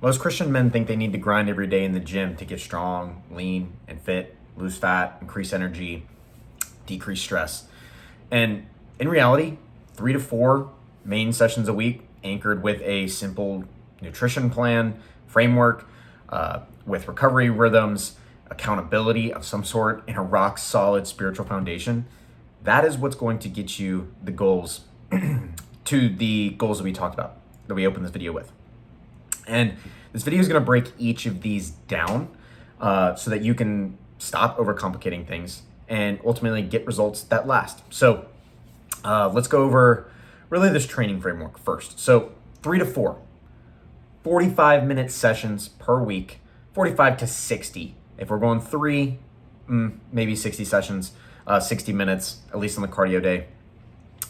Most Christian men think they need to grind every day in the gym to get strong, lean, and fit, lose fat, increase energy, decrease stress. And in reality, 3 to 4 main sessions a week, anchored with a simple nutrition plan, framework, with recovery rhythms, accountability of some sort, and a rock solid spiritual foundation. That is what's going to get you the goals, to the goals that we talked about, that we opened this video with. And this video is going to break each of these down so that you can stop overcomplicating things and ultimately get results that last. So let's go over really this training framework first. So 3 to 4, 45-minute sessions per week, 45 to 60. If we're going 3, maybe 60 sessions, 60 minutes, at least on the cardio day.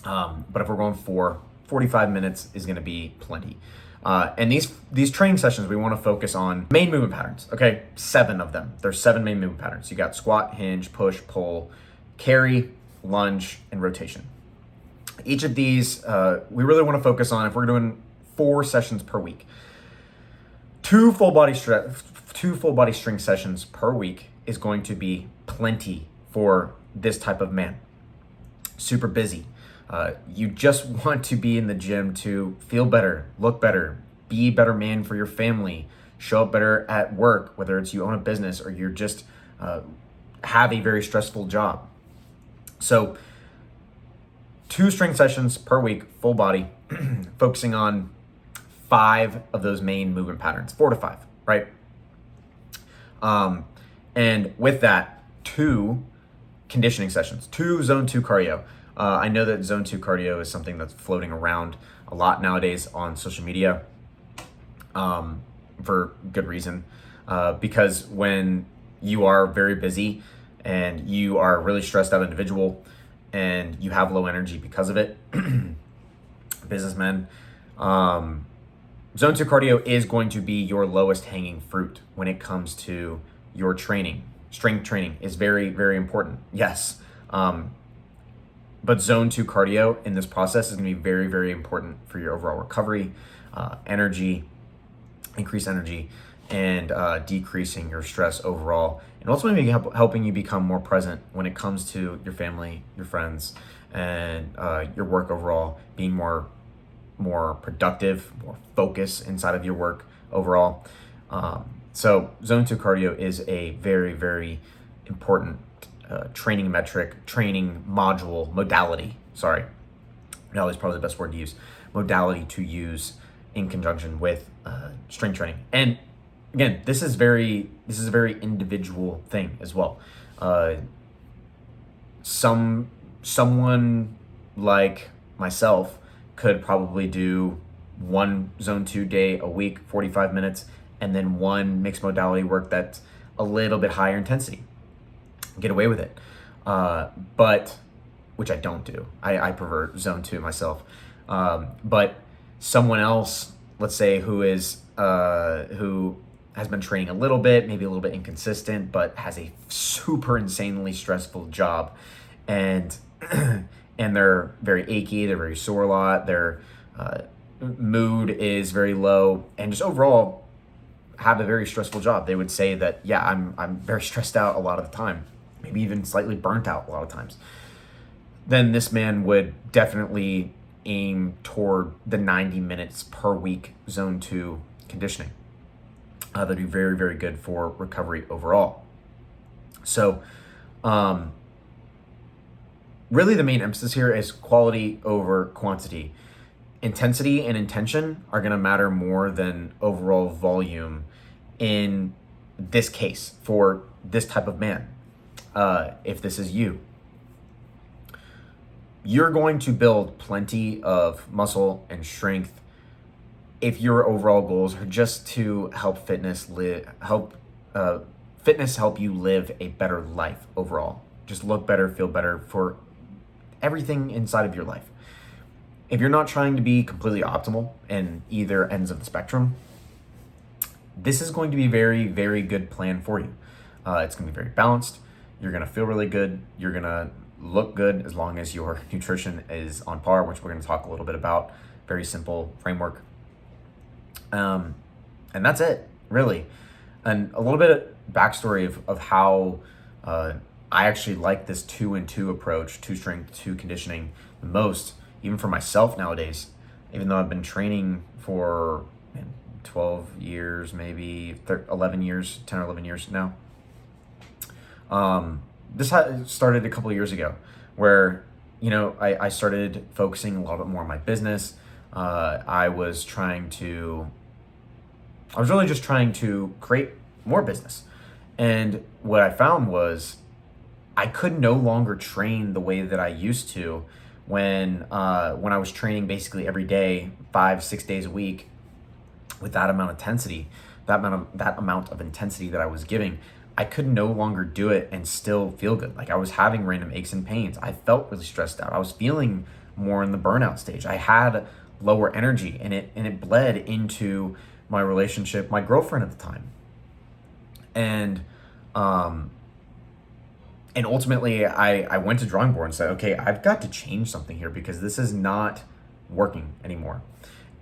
But if we're going 4, 45 minutes is going to be plenty. And these training sessions, we want to focus on main movement patterns. Okay, 7 of them. There's 7 main movement patterns. You got squat, hinge, push, pull, carry, lunge, and rotation. Each of these, we really want to focus on, if we're doing 4 sessions per week, 2 full body strength sessions per week is going to be plenty for this type of man. Super busy. You just want to be in the gym to feel better, look better, be a better man for your family, show up better at work, whether it's you own a business or you're just have a very stressful job. So 2 strength sessions per week, full body, focusing on 5 of those main movement patterns, 4 to 5, right? And with that, 2 conditioning sessions, 2 zone 2 cardio. I know that zone 2 cardio is something that's floating around a lot nowadays on social media, for good reason, because when you are very busy and you are a really stressed out individual and you have low energy because of it, businessmen, zone 2 cardio is going to be your lowest hanging fruit when it comes to your training. Strength training is very, very important. Yes. But zone 2 cardio in this process is going to be very, very important for your overall recovery, energy, increased energy, and decreasing your stress overall, and ultimately helping you become more present when it comes to your family, your friends, and your work overall, being more productive, more focus inside of your work overall. So zone 2 cardio is a very, very important training metric, training modality. Modality is probably the best word to use. Modality to use in conjunction with strength training. And again, this is a very individual thing as well. Someone like myself could probably do 1 zone 2 day a week, 45 minutes, and then 1 mixed modality work that's a little bit higher intensity. Get away with it, but which I don't do. I prefer zone 2 myself. But someone else, let's say, who has been training a little bit, maybe a little bit inconsistent, but has a super insanely stressful job, and they're very achy, they're very sore a lot, their mood is very low, and just overall have a very stressful job. They would say that, yeah, I'm very stressed out a lot of the time, maybe even slightly burnt out a lot of times. Then this man would definitely aim toward the 90 minutes per week zone 2 conditioning. That'd be very, very good for recovery overall. So really the main emphasis here is quality over quantity. Intensity and intention are going to matter more than overall volume in this case for this type of man. If this is you, you're going to build plenty of muscle and strength if your overall goals are just to help fitness help you live a better life overall. Just look better, feel better for everything inside of your life. If you're not trying to be completely optimal in either ends of the spectrum, this is going to be a very, very good plan for you. It's going to be very balanced. You're going to feel really good. You're going to look good as long as your nutrition is on par, which we're going to talk a little bit about. Very simple framework. And And that's it, really. And a little bit of backstory of how I actually like this 2-and-2 approach, 2 strength, 2 conditioning the most, even for myself nowadays, even though I've been training for 12 years, maybe 11 years, 10 or 11 years now. This started a couple of years ago where, I started focusing a little bit more on my business. I was really just trying to create more business. And what I found was I could no longer train the way that I used to when I was training basically every day, 5-6 days a week, with that amount of intensity, that amount of intensity that I was giving. I could no longer do it and still feel good. Like I was having random aches and pains. I felt really stressed out. I was feeling more in the burnout stage. I had lower energy, and it bled into my relationship, my girlfriend at the time. And ultimately I went to drawing board and said, okay, I've got to change something here because this is not working anymore.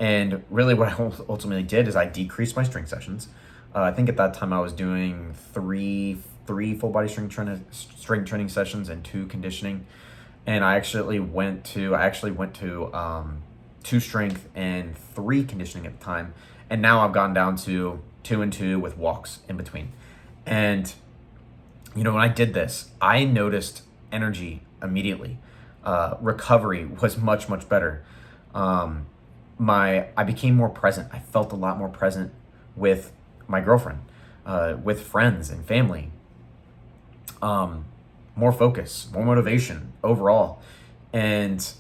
And really what I ultimately did is I decreased my strength sessions. I think at that time I was doing three full body strength training sessions and 2 conditioning. And I actually went to 2 strength and 3 conditioning at the time. And now I've gone down to 2-and-2 with walks in between. And when I did this, I noticed energy immediately. Recovery was much, much better. I became more present. I felt a lot more present with my girlfriend, with friends and family. More focus, more motivation overall. And,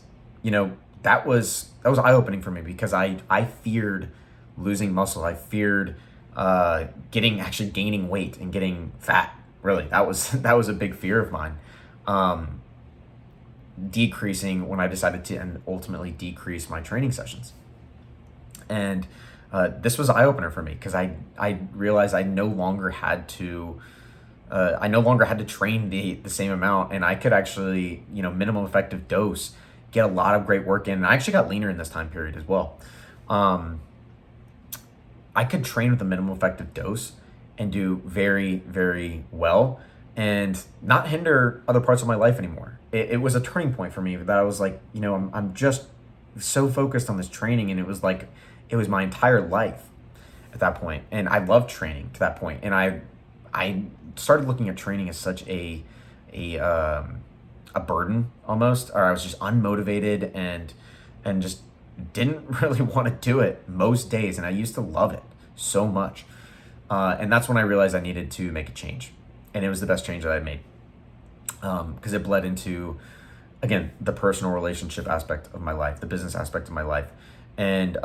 that was eye-opening for me because I feared losing muscle. I feared gaining weight and getting fat. Really, that was a big fear of mine. Decreasing when I decided to, and ultimately decrease my training sessions. And this was an eye-opener for me because I realized I no longer had to train the same amount, and I could actually, minimum effective dose, get a lot of great work in. And I actually got leaner in this time period as well. I could train with a minimum effective dose and do very, very well and not hinder other parts of my life anymore. It was a turning point for me that I was like, I'm just so focused on this training, and it was my entire life at that point. And I loved training to that point. And I started looking at training as such a burden almost, or I was just unmotivated and just didn't really want to do it most days. And I used to love it so much. And that's when I realized I needed to make a change. And it was the best change that I made. Because it bled into, again, the personal relationship aspect of my life, the business aspect of my life, and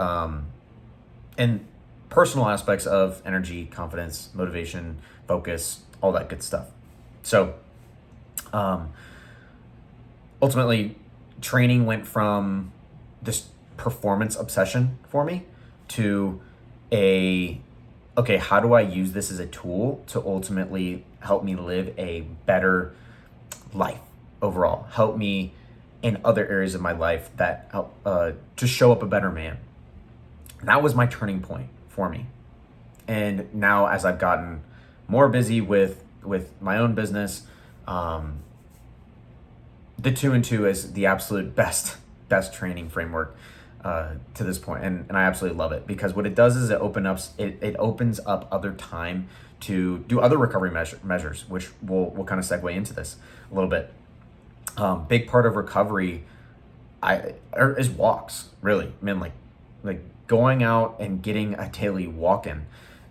personal aspects of energy, confidence, motivation, focus, all that good stuff. So ultimately, training went from this performance obsession for me to okay, how do I use this as a tool to ultimately help me live a better life overall, help me in other areas of my life that help just show up a better man. That was my turning point for me. And now as I've gotten more busy with my own business, the 2-and-2 is the absolute best training framework to this point, and I absolutely love it because what it does is it opens up other time to do other recovery measures, which we'll kind of segue into this a little bit. Big part of recovery is walks, really. I mean, like going out and getting a daily walk in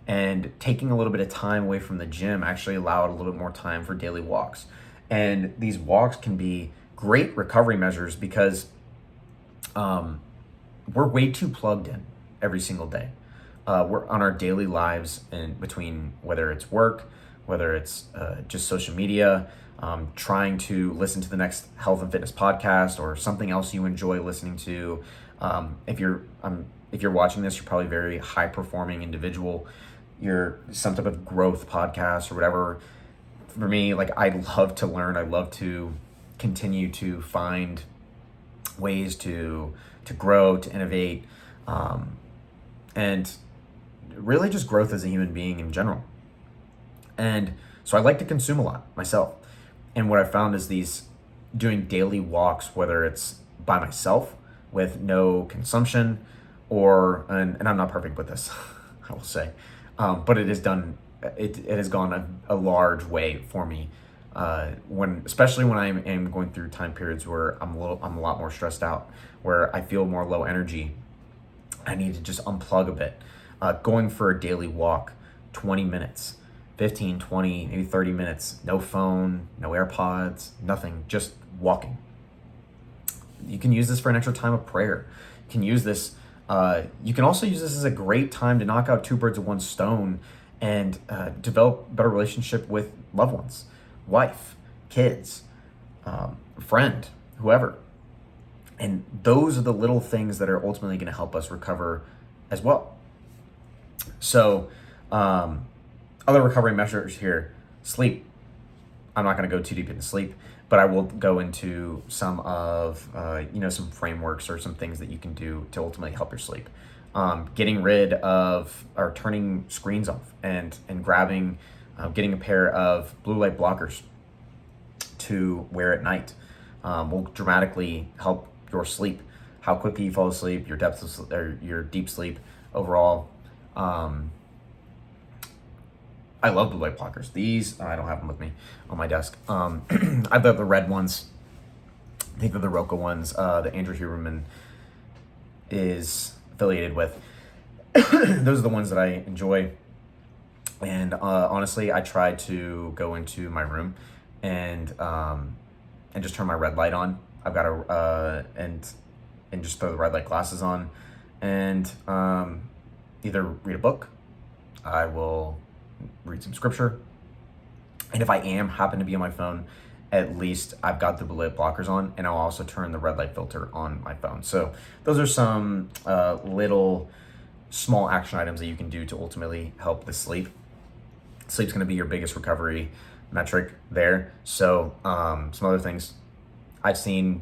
and taking a little bit of time away from the gym actually allowed a little bit more time for daily walks. And these walks can be great recovery measures because we're way too plugged in every single day. We're on our daily lives, and between whether it's work, whether it's just social media, trying to listen to the next health and fitness podcast or something else you enjoy listening to. If you're watching this, you're probably a very high performing individual. You're some type of growth podcast or whatever. For me, I love to learn. I love to continue to find ways to grow, to innovate, and really just growth as a human being in general. And so I like to consume a lot myself. And what I found is these doing daily walks, whether it's by myself with no consumption, and I'm not perfect with this, I will say, but it has done it has gone a large way for me, especially when I am going through time periods where I'm a lot more stressed out, where I feel more low energy. I need to just unplug a bit. Going for a daily walk, 20 minutes, 15, 20, maybe 30 minutes, no phone, no AirPods, nothing, just walking. You can use this for an extra time of prayer. You can use this. You can also use this as a great time to knock out two birds with one stone and develop a better relationship with loved ones, wife, kids, friend, whoever. And those are the little things that are ultimately going to help us recover as well. So, other recovery measures here: sleep. I'm not going to go too deep into sleep, but I will go into some of, some frameworks or some things that you can do to ultimately help your sleep. Getting rid of or turning screens off and grabbing, getting a pair of blue light blockers to wear at night will dramatically help your sleep, how quickly you fall asleep, your depth of, or your deep sleep overall. I love blue light blockers. These, I don't have them with me on my desk. I've got the red ones. I think they're the Roka ones that Andrew Huberman is affiliated with. Those are the ones that I enjoy. And honestly, I try to go into my room and just turn my red light on. I've got and just throw the red light glasses on and either read a book. I will read some scripture. And if I happen to be on my phone, at least I've got the blue light blockers on, and I'll also turn the red light filter on my phone. So those are some little small action items that you can do to ultimately help the sleep. Sleep's going to be your biggest recovery metric there. So some other things I've seen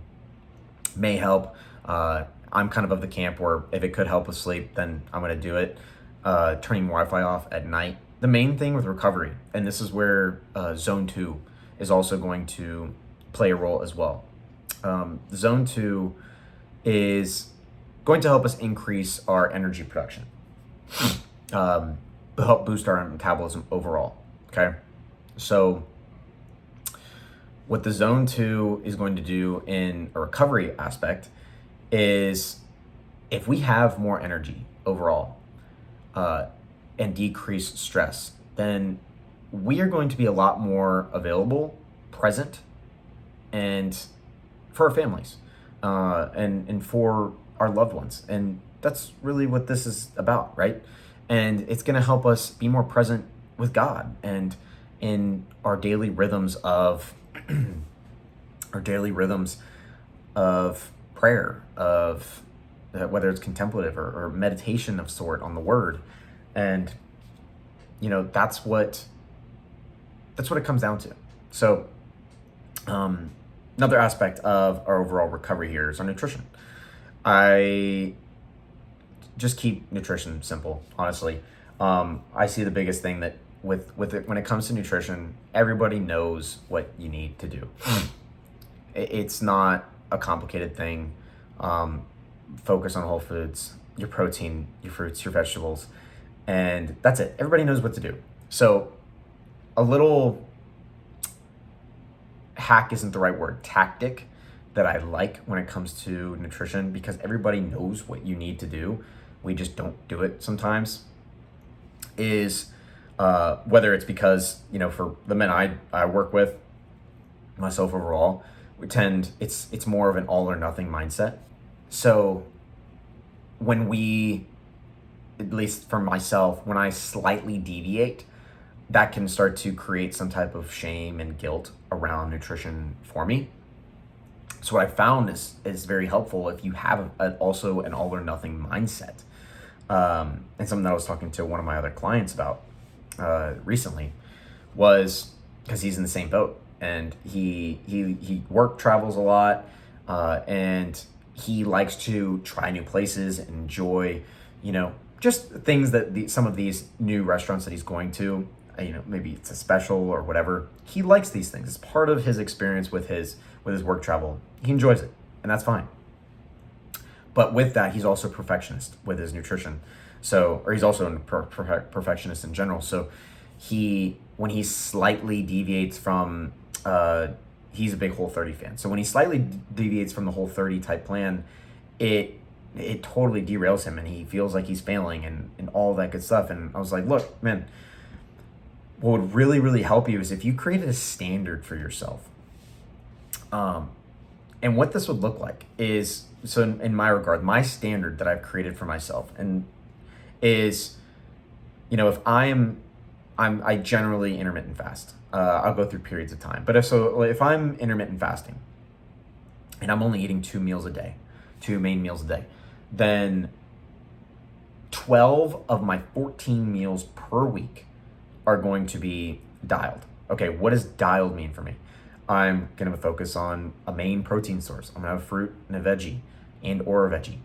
may help. I'm kind of the camp where if it could help with sleep, then I'm going to do it. Turning Wi-Fi off at night. The main thing with recovery, and this is where Zone 2 is also going to play a role as well. Zone 2 is going to help us increase our energy production, help boost our metabolism overall, okay? So what the Zone 2 is going to do in a recovery aspect is if we have more energy overall, and decrease stress, then we are going to be a lot more available, present, and for our families, and for our loved ones. And that's really what this is about, right? And it's going to help us be more present with God and in our daily rhythms of prayer, of whether it's contemplative or meditation of sort on the word. And that's what it comes down to. So another aspect of our overall recovery here is our nutrition. I just keep nutrition simple, honestly. I see the biggest thing that with it when it comes to nutrition, everybody knows what you need to do. It's not a complicated thing. Focus on whole foods, your protein, your fruits, your vegetables, and that's it. Everybody knows what to do. So a little hack isn't the right word, tactic that I like when it comes to nutrition, because everybody knows what you need to do. We just don't do it sometimes, is whether it's because, for the men I work with, myself overall, it's more of an all or nothing mindset. So when at least for myself, when I slightly deviate, that can start to create some type of shame and guilt around nutrition for me. So what I found is very helpful if you have also an all or nothing mindset. And something that I was talking to one of my other clients about recently was because he's in the same boat, and he travels a lot, and he likes to try new places and enjoy, just things that some of these new restaurants that he's going to, maybe it's a special or whatever. He likes these things. It's part of his experience with his work travel. He enjoys it, and that's fine. But with that, he's also a perfectionist with his nutrition. So, or he's also a perfectionist in general. So when he slightly deviates from, he's a big Whole30 fan. So when he slightly deviates from the Whole30 type plan, it totally derails him, and he feels like he's failing and all that good stuff. And I was like, look, man, what would really, really help you is if you created a standard for yourself. And what this would look like is, so in my regard, my standard that I've created for myself and is, if I generally intermittent fast. I'll go through periods of time. But if I'm intermittent fasting and I'm only eating 2 main meals a day, then 12 of my 14 meals per week are going to be dialed. Okay, what does dialed mean for me? I'm going to focus on a main protein source. I'm going to have a fruit and a veggie or a veggie.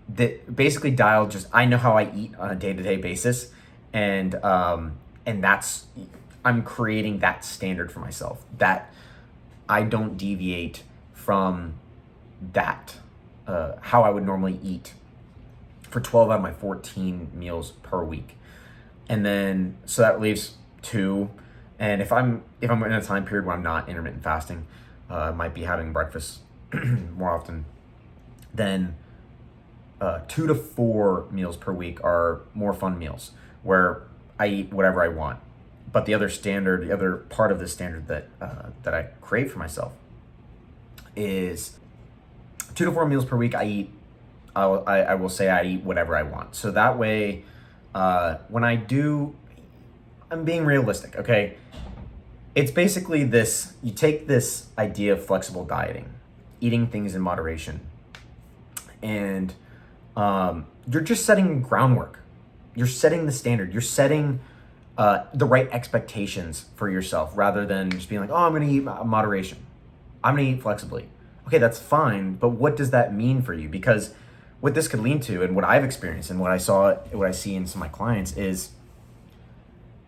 That basically dialed, just I know how I eat on a day-to-day basis, and that's, I'm creating that standard for myself, that I don't deviate from that, how I would normally eat for 12 out of my 14 meals per week. And then, so that leaves 2. And if I'm in a time period where I'm not intermittent fasting, might be having breakfast more often, then 2 to 4 meals per week are more fun meals where I eat whatever I want. But the other part of the standard that I create for myself is 2 to 4 meals per week. I will say I eat whatever I want. So that way, when I do, I'm being realistic, okay? It's basically this, you take this idea of flexible dieting, eating things in moderation, and you're just setting groundwork. You're setting the standard. You're setting the right expectations for yourself rather than just being like, oh, I'm going to eat moderation. I'm going to eat flexibly. Okay, that's fine, but what does that mean for you? Because what this could lead to, and what I've experienced and what I see in some of my clients, is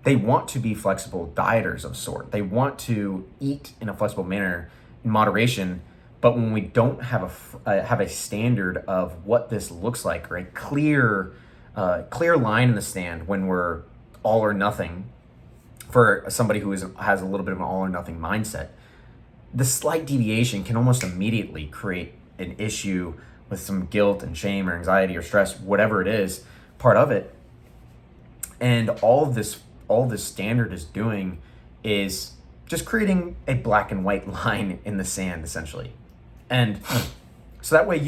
they want to be flexible dieters of sort. They want to eat in a flexible manner in moderation, but when we don't have a standard of what this looks like, or a clear line in the sand when we're all or nothing, for somebody who has a little bit of an all or nothing mindset, the slight deviation can almost immediately create an issue with some guilt and shame or anxiety or stress, whatever it is, part of it. And all this standard is doing is just creating a black and white line in the sand, essentially. And so that way,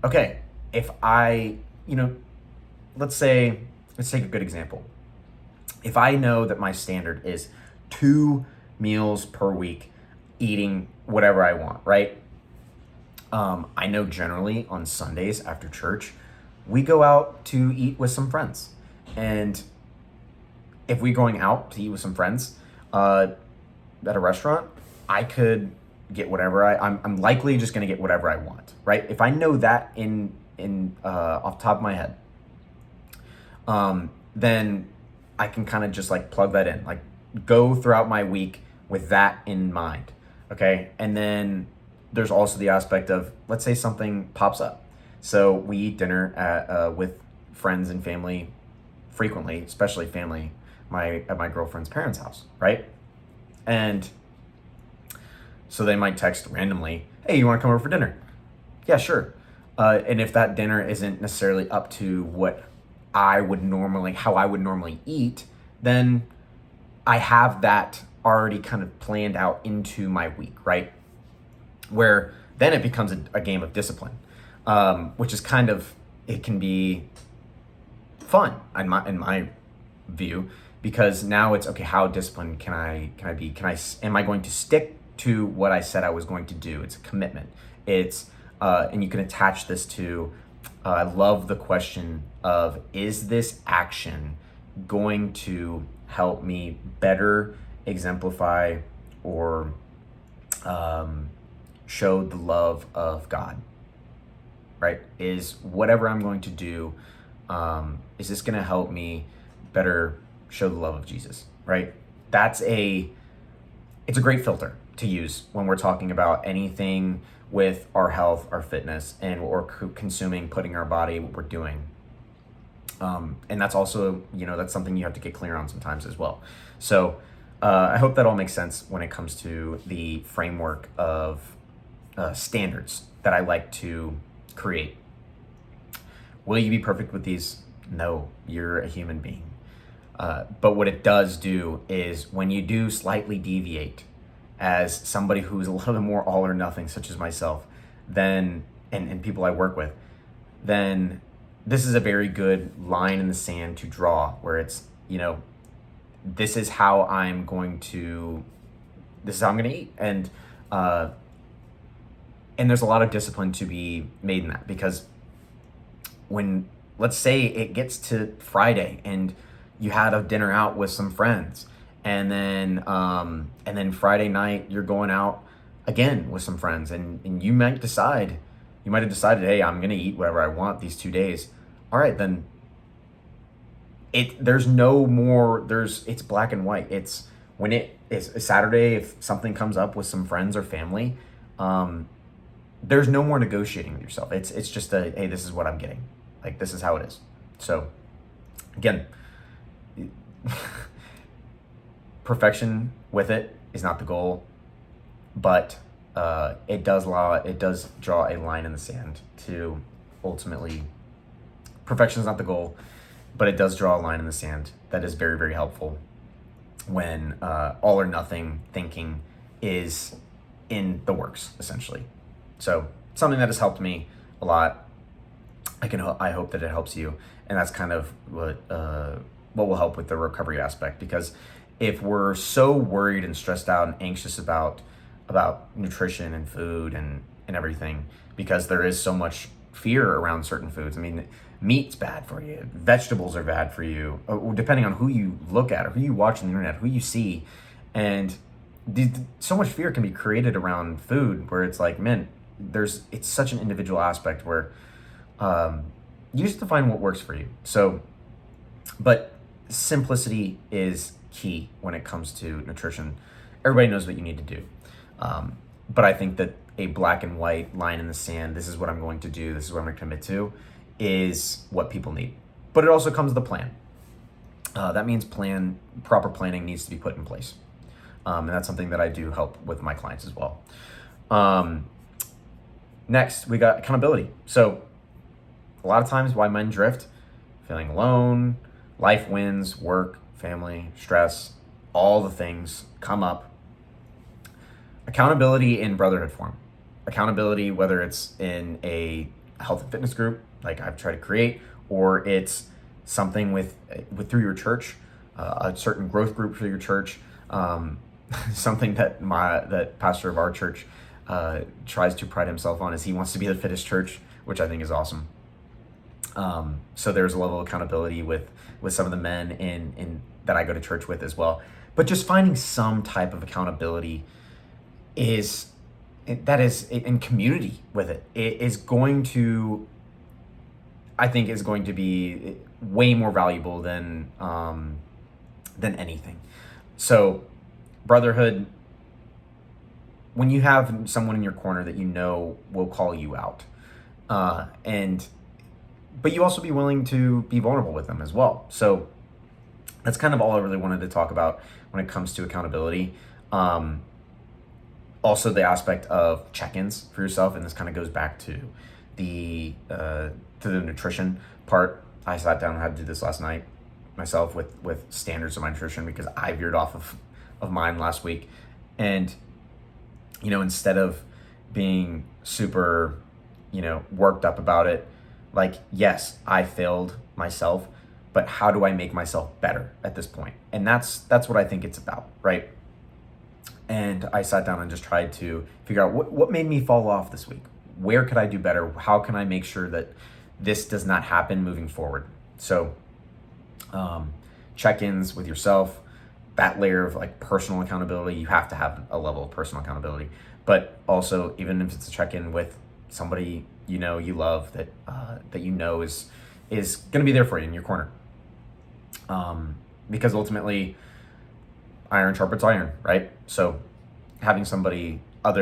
okay, if let's take a good example. If I know that my standard is 2 meals per week, eating whatever I want, right? I know generally on Sundays after church, we go out to eat with some friends. And if we're going out to eat with some friends at a restaurant, I could get whatever I'm likely just going to get whatever I want, right? If I know that in off the top of my head, then I can kind of just like plug that in, like go throughout my week with that in mind, okay? And then there's also the aspect of, let's say something pops up. So we eat dinner with friends and family frequently, especially family, at my girlfriend's parents' house, right? And so they might text randomly, hey, you want to come over for dinner? Yeah, sure. And if that dinner isn't necessarily up to how I would normally eat, then I have that already kind of planned out into my week, right? Where then it becomes a game of discipline, which is it can be fun in my view, because now it's, okay, how disciplined can I be? Am I going to stick to what I said I was going to do? It's a commitment. It's, and you can attach this to, I love the question of, is this action going to help me better exemplify or show the love of God, right? Is whatever I'm going to do, is this going to help me better show the love of Jesus, right? It's a great filter to use when we're talking about anything with our health, our fitness, and what we're consuming, putting our body, what we're doing. And that's also, that's something you have to get clear on sometimes as well. So I hope that all makes sense when it comes to the framework of standards that I like to create. Will you be perfect with these? No, you're a human being. But what it does do is when you do slightly deviate as somebody who's a little bit more all or nothing, such as myself, then and people I work with, then this is a very good line in the sand to draw where it's, this is how I'm going to eat. And there's a lot of discipline to be made in that, because when, let's say it gets to Friday and you had a dinner out with some friends, and then Friday night you're going out again with some friends, and you might have decided, hey, I'm going to eat whatever I want these 2 days. All right, then it's black and white. It's when it is a Saturday, if something comes up with some friends or family, there's no more negotiating with yourself. It's just hey, this is what I'm getting. Like, this is how it is. So again, perfection with it is not the goal, but it does draw a line in the sand to ultimately, perfection is not the goal, but it does draw a line in the sand that is very, very helpful when all or nothing thinking is in the works, essentially. So something that has helped me a lot. I hope that it helps you, and that's kind of what will help with the recovery aspect. Because if we're so worried and stressed out and anxious about nutrition and food and everything, because there is so much fear around certain foods. I mean, meat's bad for you, vegetables are bad for you, depending on who you look at or who you watch on the internet, who you see, and so much fear can be created around food, where it's like, man, it's such an individual aspect where you just have to find what works for you. So, but simplicity is key when it comes to nutrition. Everybody knows what you need to do. But I think that a black and white line in the sand, this is what I'm going to do, this is what I'm going to commit to, is what people need. But it also comes with a plan. That means proper planning needs to be put in place. And that's something that I do help with my clients as well. Next, we got accountability. So a lot of times why men drift, feeling alone, life wins, work, family, stress, all the things come up. Accountability in brotherhood form. Accountability, whether it's in a health and fitness group, like I've tried to create, or it's something with through your church, a certain growth group for your church, something that pastor of our church tries to pride himself on is he wants to be the fittest church, which I think is awesome. So there's a level of accountability with some of the men in that I go to church with as well. But just finding some type of accountability is in community with it. It is going to, I think, is going to be way more valuable than anything. So brotherhood, when you have someone in your corner that you know will call you out, but you also be willing to be vulnerable with them as well. So that's kind of all I really wanted to talk about when it comes to accountability. Also the aspect of check-ins for yourself, and this kind of goes back to the nutrition part. I sat down and had to do this last night myself with standards of my nutrition, because I veered off of mine last week. And instead of being super worked up about it, like, yes, I failed myself, but how do I make myself better at this point? And that's what I think it's about, right? And I sat down and just tried to figure out what made me fall off this week. Where could I do better? How can I make sure that this does not happen moving forward? So check-ins with yourself, that layer of like personal accountability, you have to have a level of personal accountability. But also, even if it's a check-in with somebody you know, you love, that that you know is going to be there for you in your corner. Because ultimately, iron sharpens iron, right? So having somebody a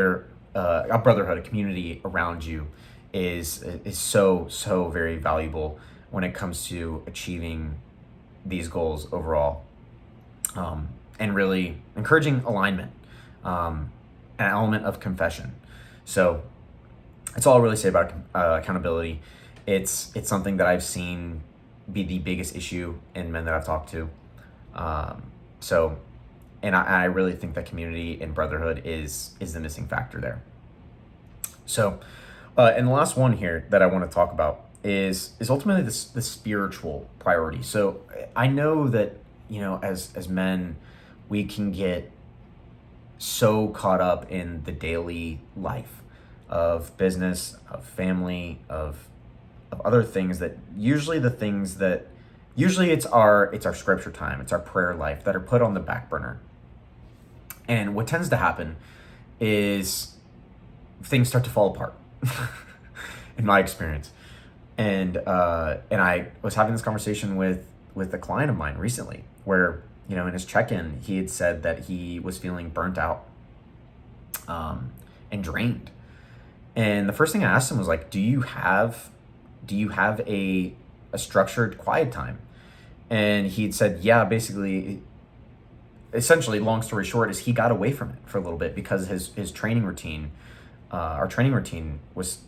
brotherhood, a community around you is so very valuable when it comes to achieving these goals overall, and really encouraging alignment, an element of confession. So that's all I really say about accountability. It's something that I've seen be the biggest issue in men that I've talked to. So, and I really think that community and brotherhood is the missing factor there. So, and the last one here that I want to talk about is ultimately the spiritual priority. So I know that, you know, as men, we can get so caught up in the daily life of business, of family, of other things, that usually it's our scripture time, it's our prayer life that are put on the back burner. And what tends to happen is things start to fall apart, in my experience. And I was having this conversation with a client of mine recently, where, you know, in his check-in, he had said that he was feeling burnt out, and drained. And the first thing I asked him was like, do you have a structured quiet time? And he'd said, yeah, basically, essentially, long story short, is he got away from it for a little bit because his training routine, our training routine was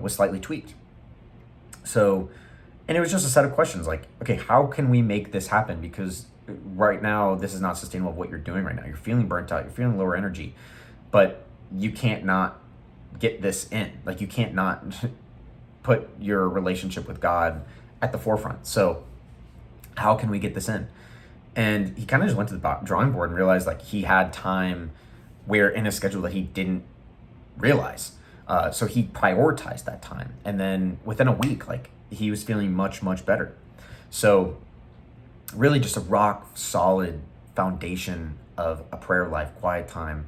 slightly tweaked. So, and it was just a set of questions like, okay, how can we make this happen? Because right now, this is not sustainable of what you're doing right now. You're feeling burnt out, you're feeling lower energy, but you can't not get this in. Like, you can't not put your relationship with God at the forefront. So how can we get this in? And he kind of just went to the drawing board and realized like he had time where in his schedule that he didn't realize. So he prioritized that time. And then within a week, like, he was feeling much, much better. So really just a rock solid foundation of a prayer life, quiet time,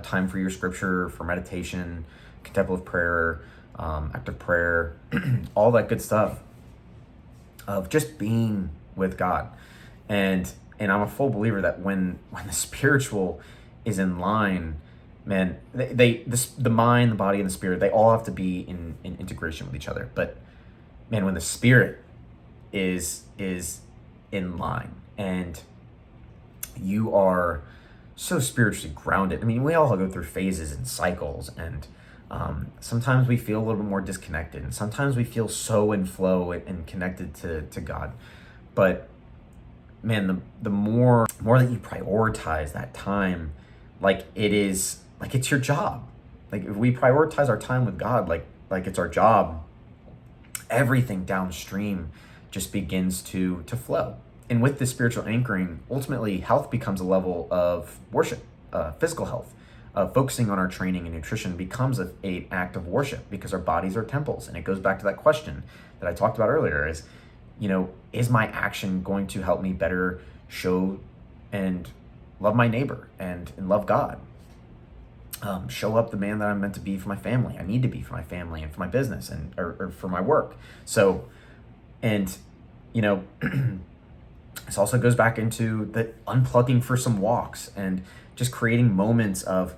time for your scripture, for meditation, contemplative prayer, active prayer, all that good stuff of just being with God. And I'm a full believer that when the spiritual is in line, man, the mind, the body, and the spirit, they all have to be in integration with each other. But man, when the spirit is in line and you are so spiritually grounded. I mean, we all go through phases and cycles, and sometimes we feel a little bit more disconnected, and sometimes we feel so in flow and connected to God. But man, the more that you prioritize that time, like it's your job. Like, if we prioritize our time with God, like it's our job, everything downstream just begins to flow. And with this spiritual anchoring, ultimately health becomes a level of worship, physical health. Focusing on our training and nutrition becomes an act of worship, because our bodies are temples. And it goes back to that question that I talked about earlier, is, you know, is my action going to help me better show and love my neighbor and love God? Show up the man that I'm meant to be for my family. I need to be for my family and for my business or for my work. So, and, you know, this also goes back into the unplugging for some walks and just creating moments of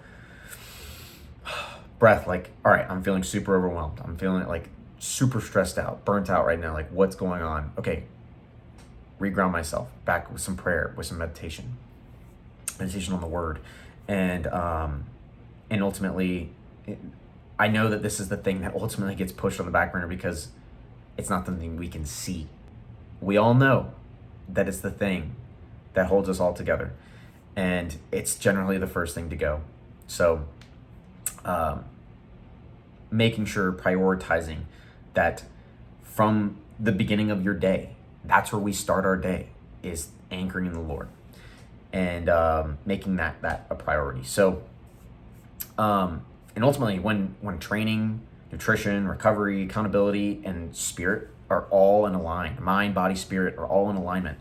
breath. Like, all right, I'm feeling super overwhelmed. I'm feeling like super stressed out, burnt out right now. Like, what's going on? Okay, reground myself back with some prayer, with some meditation on the word. And ultimately, I know that this is the thing that ultimately gets pushed on the back burner because it's not something we can see. We all know that it's the thing that holds us all together, and it's generally the first thing to go. So making sure, prioritizing that from the beginning of your day, that's where we start our day, is anchoring in the Lord, and making that a priority. So and ultimately, when training, nutrition, recovery, accountability, and spirit are all in alignment, mind, body, spirit are all in alignment,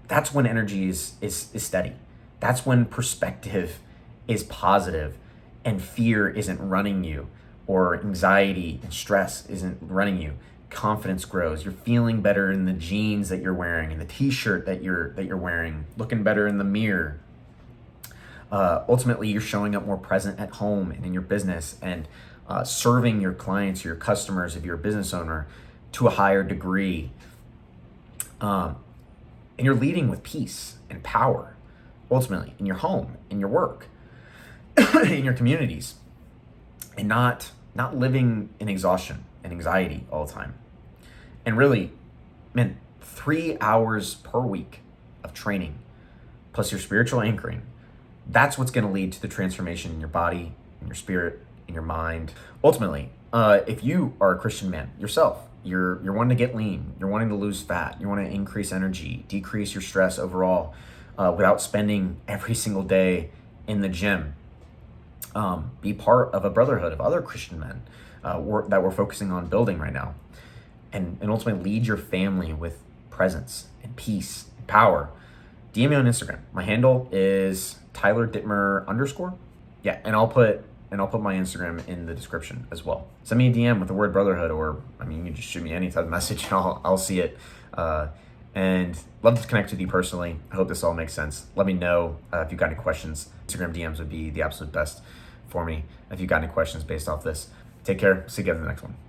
that's when energy is steady. That's when perspective is positive and fear isn't running you, or anxiety and stress isn't running you. Confidence grows. You're feeling better in the jeans that you're wearing, in the t-shirt that you're wearing, looking better in the mirror. Ultimately, you're showing up more present at home and in your business, and serving your clients, your customers, if you're a business owner, to a higher degree. And you're leading with peace and power, ultimately, in your home, in your work, in your communities, and not living in exhaustion and anxiety all the time. And really, man, 3 hours per week of training plus your spiritual anchoring, that's what's going to lead to the transformation in your body, in your spirit, in your mind. Ultimately, if you are a Christian man yourself, you're wanting to get lean, you're wanting to lose fat, you want to increase energy, decrease your stress overall, without spending every single day in the gym. Be part of a brotherhood of other Christian men that we're focusing on building right now, and ultimately lead your family with presence and peace and power. DM me on Instagram. My handle is Tyler Dittmer _. Yeah, and I'll put my Instagram in the description as well. Send me a DM with the word brotherhood, or you can just shoot me any type of message and I'll see it. And love to connect with you personally. I hope this all makes sense. Let me know if you've got any questions. Instagram DMs would be the absolute best for me if you've got any questions based off this. Take care. See you guys in the next one.